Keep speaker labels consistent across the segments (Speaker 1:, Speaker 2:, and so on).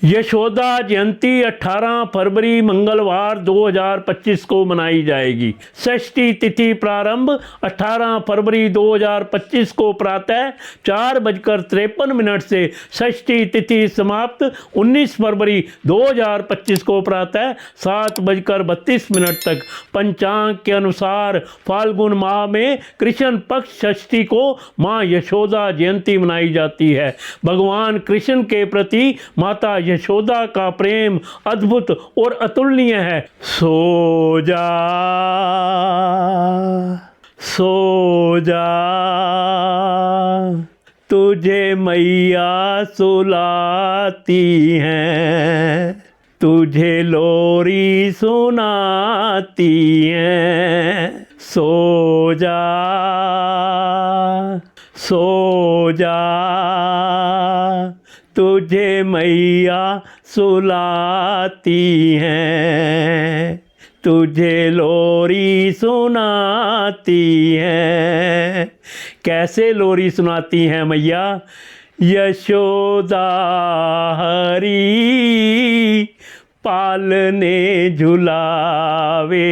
Speaker 1: यशोदा जयंती 18 फरवरी मंगलवार 2025 को मनाई जाएगी। षष्ठी तिथि प्रारंभ 18 फरवरी 2025 को प्रातः 4:53 से षष्ठी तिथि समाप्त 19 फरवरी 2025 को प्रातः 7:32 तक। पंचांग के अनुसार फाल्गुन माह में कृष्ण पक्ष षष्ठी को माँ यशोदा जयंती मनाई जाती है। भगवान कृष्ण के प्रति माता यशोदा का प्रेम अद्भुत और अतुलनीय है। सो जा सो जा तुझे मैया सुलाती हैं, तुझे लोरी सुनाती हैं। सो जा सो जा तुझे मैया सुलाती हैं, तुझे लोरी सुनाती हैं। कैसे लोरी सुनाती हैं मैया? यशोदा हरी पालने झुलावे,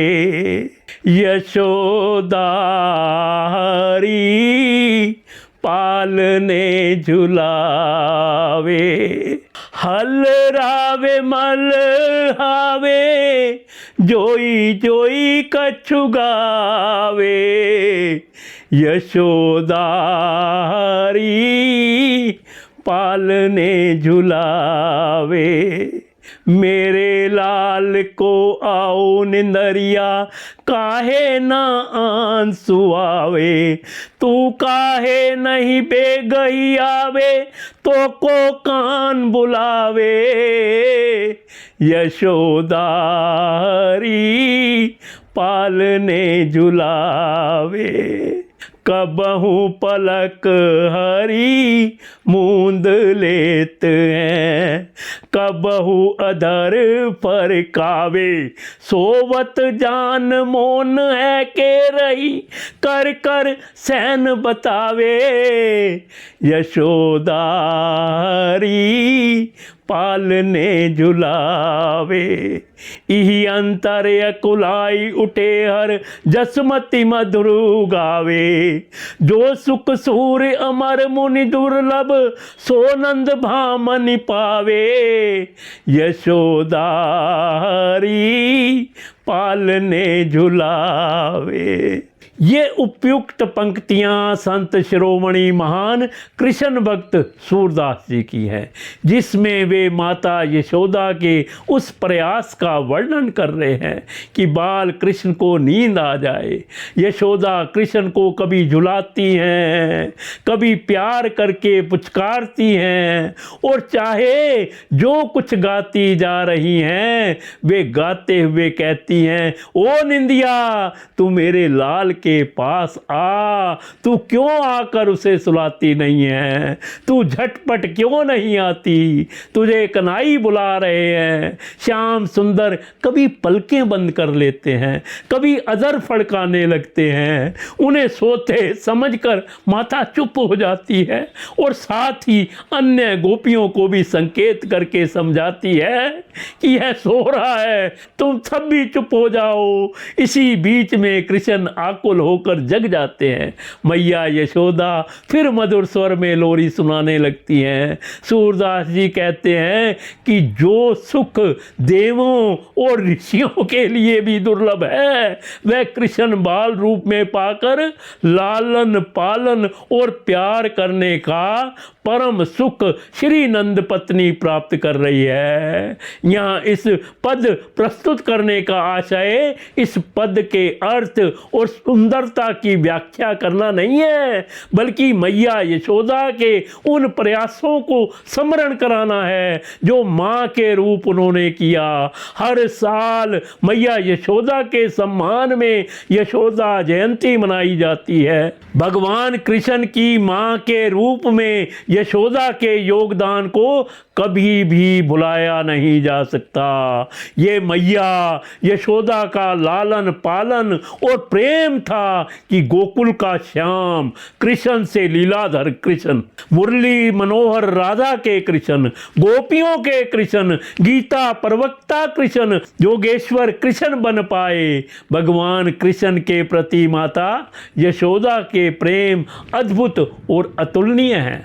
Speaker 1: यशोदा हरी पालने झुलावे। हल रावे मल हावे, जोई जोई कछु गावे, यशोदा हरी पालने झुलावे। मेरे लाल को आओ निंदरिया, काहे ना आंसू आवे, तू काहे नहीं बेगही आवे, तो को कान बुलावे, यशोदा हरी पालने झुलावे। कबहू पलक हरी मूंद लेत हैं, कबहू अधर फरकावे, सोवत जान मोन है के रही, कर कर सैन बतावे, यशोदा हरी पालने झुलावे। इही अंतर अकुलाई उठे हर जसमति मधुर गावे, जो सुख सूर्य अमर मुनि दुर्लभ, सोनंद भामनि पावे, यशोदा हरी पालने झुलावे। ये उपयुक्त पंक्तियां संत शिरोमणि महान कृष्ण भक्त सूरदास जी की हैं, जिसमें वे माता यशोदा के उस प्रयास का वर्णन कर रहे हैं कि बाल कृष्ण को नींद आ जाए। यशोदा कृष्ण को कभी झुलाती हैं, कभी प्यार करके पुचकारती हैं, और चाहे जो कुछ गाती जा रही हैं वे गाते हुए कहती हैं, ओ निंदिया तू मेरे लाल के पास आ, तू क्यों आकर उसे सुलाती नहीं है, तू झटपट क्यों नहीं आती, तुझे कन्हई बुला रहे हैं। श्याम सुंदर कभी पलकें बंद कर लेते हैं, कभी अधर फड़काने लगते हैं, उन्हें सोते समझकर माता चुप हो जाती है, और साथ ही अन्य गोपियों को भी संकेत करके समझाती है कि यह सो रहा है, तुम सब भी चुप हो जाओ। इसी बीच में कृष्ण आकुल होकर जग जाते हैं। मैया यशोदा फिर मधुर स्वर में लोरी सुनाने लगती हैं। सूरदास जी कहते हैं कि जो सुख देवों और ऋषियों के लिए भी दुर्लभ है, वह कृष्ण बाल रूप में पाकर लालन पालन और प्यार करने का परम सुख श्री नंद पत्नी प्राप्त कर रही है। यहाँ इस पद प्रस्तुत करने का आशय इस पद के अर्थ और सुंदरता की व्याख्या करना नहीं है, बल्कि मैया यशोदा के उन प्रयासों को स्मरण कराना है जो माँ के रूप उन्होंने किया। हर साल मैया यशोदा के सम्मान में यशोदा जयंती मनाई जाती है। भगवान कृष्ण की माँ के रूप में यशोदा के योगदान को कभी भी भुलाया नहीं जा सकता। ये मैया यशोदा का लालन पालन और प्रेम था कि गोकुल का श्याम कृष्ण से लीलाधर कृष्ण, मुरली मनोहर राधा के कृष्ण, गोपियों के कृष्ण, गीता प्रवक्ता कृष्ण, योगेश्वर कृष्ण बन पाए। भगवान कृष्ण के प्रति माता यशोदा के प्रेम अद्भुत और अतुलनीय है।